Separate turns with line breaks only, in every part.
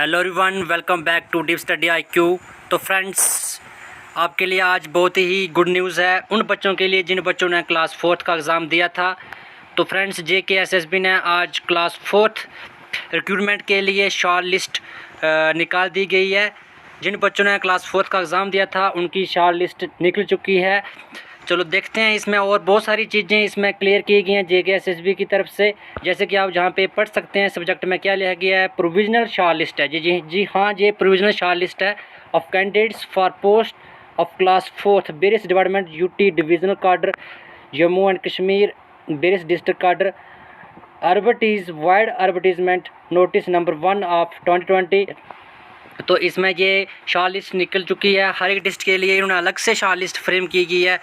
Hello everyone, welcome back to deep study IQ. तो friends, आपके लिए आज बहुत ही गुड न्यूज़ है उन बच्चों के लिए जिन बच्चों ने क्लास 4th का एग्ज़ाम दिया था। तो फ्रेंड्स, JKSSB ने आज क्लास 4th रिक्रूटमेंट के लिए शॉर्ट लिस्ट निकाल दी गई है। जिन बच्चों ने क्लास 4th का एग्ज़ाम दिया था उनकी शॉर्ट लिस्ट निकल चुकी है। चलो देखते हैं, इसमें और बहुत सारी चीज़ें इसमें क्लियर की गई हैं JKSSB की तरफ से। जैसे कि आप जहाँ पे पढ़ सकते हैं सब्जेक्ट में क्या लिखा गया है, प्रोविजनल शॉर्ट लिस्ट है। जी हाँ, ये प्रोविजनल शॉर्ट लिस्ट है of candidates for post of class 4th various department UT divisional cadre Jammu and Kashmir various district cadre wide advertisement notice number 1 of 2020। तो इसमें ये शॉर्ट लिस्ट निकल चुकी है। हर एक डिस्ट्रिक्ट के लिए इन्होंने अलग से शॉर्ट लिस्ट फ्रेम की गई है।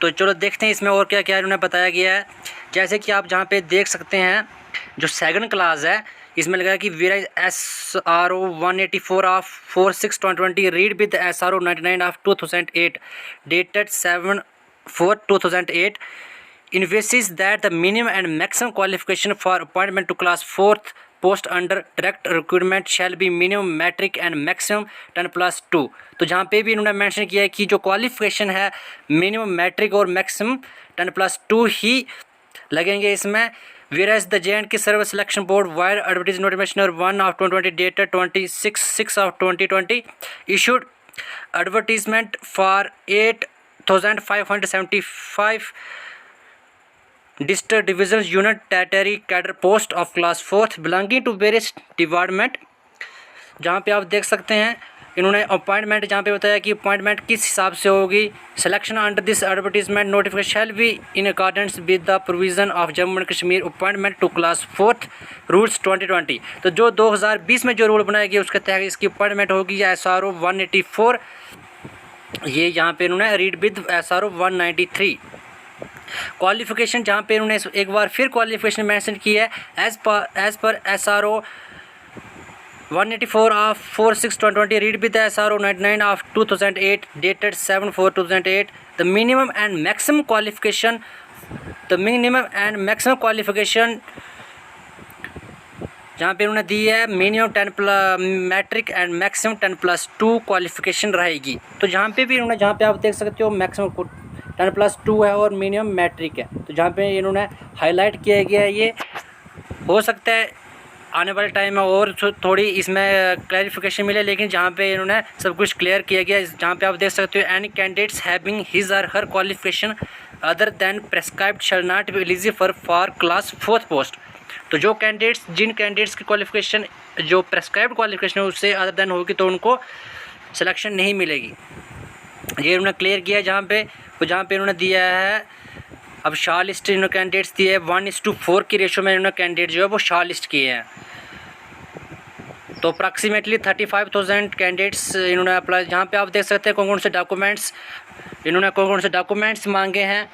तो चलो देखते हैं इसमें और क्या क्या इन्होंने बताया गया है। जैसे कि आप जहाँ पे देख सकते हैं, जो सेकंड क्लास है इसमें लगा कि वीरा SRO 184 of 4/6/2020 read with SRO 99 of 2008 dated 7/4/2008 envisages that the minimum and maximum qualification for appointment to class 4th post under direct recruitment shall be minimum matric and maximum 10+2। तो जहाँ पे भी इन्होंने मेंशन किया है कि जो क्वालिफिकेशन है मिनिमम मैट्रिक और मैक्सिमम 10+2 ही लगेंगे इसमें। Whereas the JNK Service Selection Board via Advertising Notification number 1 of 2020 dated 26/6 of 2020 issued advertisement for 8,575 district division unit territory cadre post of class 4th belonging to various department। जहाँ पे आप देख सकते हैं इन्होंने अपॉइंटमेंट जहाँ पे बताया कि अपॉइंटमेंट किस हिसाब से होगी। Selection under this advertisement notification shall be in accordance with the provision of Jammu and Kashmir appointment to class 4th rules 2020। तो जो 2020 में जो रूल बनाया गया उसके तहत इसकी अपॉइंटमेंट होगी SRO 184। ये यहाँ पे इन्होंने रीड विद SRO 193। क्वालिफिकेशन जहाँ पे इन्होंने एक बार फिर क्वालिफिकेशन मेंशन की है as per SRO 184 of 4/6/2020 read with the SRO 99 of 2008 dated 7/4/2008 the minimum and maximum qualification जहाँ पे उन्होंने दी है minimum 10+ matric and maximum 10+2 qualification रहेगी। तो जहाँ पे भी इन्होंने, जहाँ पे आप देख सकते हो मैक्सिमम 10+2 है और मिनिमम मैट्रिक है। तो जहाँ पे इन्होंने हाईलाइट किया गया है, ये हो सकता है आने वाले टाइम में और थोड़ी इसमें क्लैरिफिकेशन मिले, लेकिन जहाँ पे इन्होंने सब कुछ क्लियर किया गया। जहाँ पे आप देख सकते हो any candidates having his or her qualification other than prescribed shall not be eligible for class 4th post. तो जिन कैंडिडेट्स की क्वालिफिकेशन जो प्रेस्क्राइब्ड क्वालिफिकेशन है उससे अदर देन होगी तो उनको सिलेक्शन नहीं मिलेगी। ये उन्होंने क्लियर किया जहाँ पे इन्होंने दिया है। अब शॉर्ट लिस्ट इन्होंने कैंडिडेट्स दिए है 1:4 की रेशो में इन्होंने कैंडिडेट जो है वो शॉर्ट लिस्ट किए हैं। तो अप्रॉक्सीमेटली 35,000 कैंडिडेट्स इन्होंने अप्लाई। जहाँ पे आप देख सकते हैं कौन से डॉक्यूमेंट्स मांगे हैं।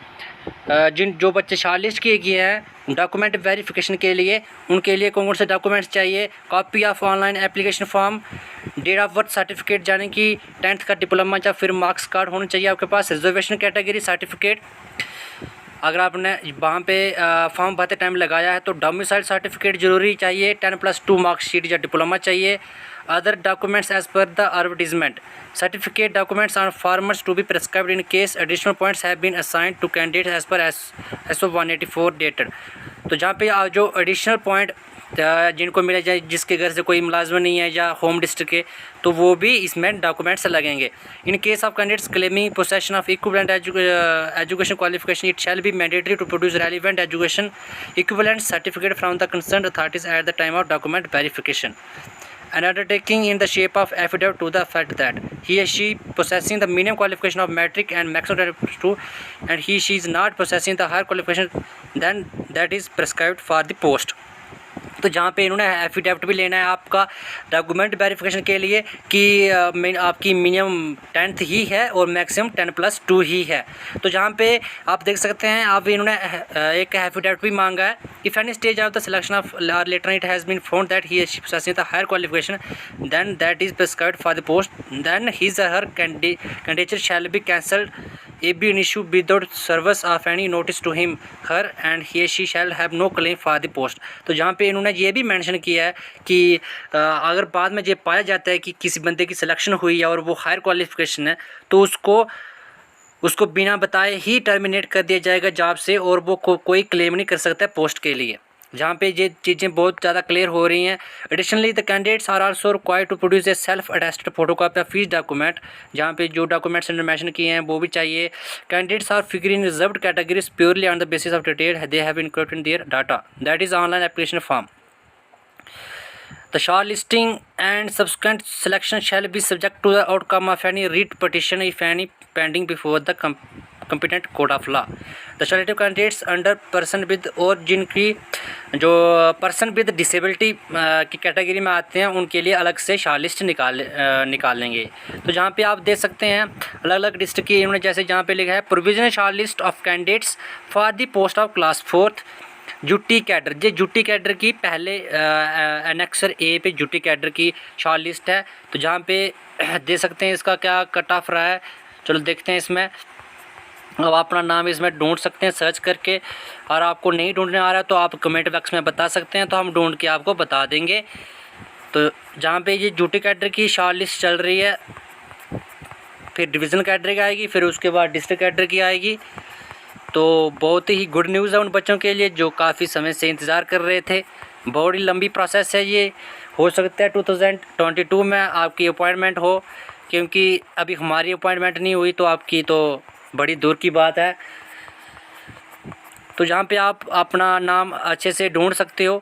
जो बच्चे शॉर्ट लिस्ट किए गए हैं डॉक्यूमेंट वेरिफिकेशन के लिए, उनके लिए कौन से डॉक्यूमेंट्स चाहिए। Copy of online application form, date of birth certificate यानी कि 10th का डिप्लोमा या फिर मार्क्स कार्ड होना चाहिए आपके पास। रिजर्वेशन कैटेगरी सर्टिफिकेट, अगर आपने वहाँ पे फॉर्म भरते टाइम लगाया है तो डोमिसाइल सर्टिफिकेट जरूरी चाहिए। 10+2 मार्कशीट या डिप्लोमा चाहिए। Other documents as per the advertisement certificate documents are formers to be prescribed in case additional points have been assigned to candidate as per SO 184 dated. तो जहाँ पे जो एडिशनल पॉइंट जिनको मिले जाए, जिसके घर से कोई मुलाजम नहीं है या होम डिस्ट्रिक्ट के, तो वो भी इसमें डॉक्यूमेंट्स लगेंगे। In case of candidates claiming possession of equivalent education qualification it shall be mandatory to produce relevant education equivalent certificate from the concerned authorities at the time of document verification. An undertaking in the shape of affidavit to the effect that he or she possessing the minimum qualification of metric and maximum 10+2 and she is not possessing the higher qualification than that is prescribed for the post। तो जहाँ पे इन्होंने affidavit भी लेना है आपका document verification के लिए कि आपकी मिनिमम 10th ही है और मैक्सिमम 10+2 ही है। तो जहाँ पे आप देख सकते हैं आप इन्होंने एक एफिडेविट भी मांगा है। If any stage of the selection of letter it has been found that he possessing the higher qualification then that is prescribed for the post then his or her candidature shall be cancelled a be issue without service of any notice to him her and he she shall have no claim for the post. तो जहाँ पे इन्होंने ये भी mention किया है कि अगर बाद में ये पाया जाता है कि किसी बंदे की सिलेक्शन हुई है और वो हायर क्वालिफिकेशन है तो उसको बिना बताए ही टर्मिनेट कर दिया जाएगा जॉब से और वो कोई क्लेम नहीं कर सकता है पोस्ट के लिए। जहाँ पे ये चीज़ें बहुत ज़्यादा क्लियर हो रही हैं। Additionally the candidates are also required to produce a self attested photocopy of fees document. जहाँ पे जो डॉक्यूमेंट्स मेंशन किए हैं वो भी चाहिए। Candidates are figure in reserved categories purely on the basis of detail they have included their data that is online application form. The shortlisting and subsequent selection shall be subject to the outcome of any writ petition, if any, pending before the competent court of law. The selected candidates under person with और जिनकी जो person with disability की category में आते हैं उनके लिए अलग से शॉर्ट लिस्ट निकालेंगे। तो जहाँ पे आप देख सकते हैं अलग अलग डिस्ट्रिक्ट की इन्होंने जैसे जहाँ पे लिखा है provisional short list of candidates for the post of class 4th UT cadre. ये यूटी कैडर की पहले एनेक्सर ए पे यूटी कैडर की शॉर्ट लिस्ट है। तो जहाँ पे दे सकते हैं इसका क्या कट ऑफ रहा है। चलो देखते हैं इसमें। अब अपना नाम इसमें ढूंढ सकते हैं सर्च करके और आपको नहीं ढूंढने आ रहा है तो आप कमेंट बॉक्स में बता सकते हैं तो हम ढूंढ के आपको बता देंगे। तो जहाँ पे ये यूटी कैडर की शॉर्ट लिस्ट चल रही है फिर डिवीज़न कैडर की आएगी फिर उसके बाद डिस्ट्रिक्ट कैडर की आएगी। तो बहुत ही गुड न्यूज़ है उन बच्चों के लिए जो काफ़ी समय से इंतज़ार कर रहे थे। बहुत ही लंबी प्रोसेस है ये। हो सकता है 2022 में आपकी अपॉइंटमेंट हो क्योंकि अभी हमारी अपॉइंटमेंट नहीं हुई तो आपकी तो बड़ी दूर की बात है। तो जहाँ पे आप अपना नाम अच्छे से ढूंढ सकते हो।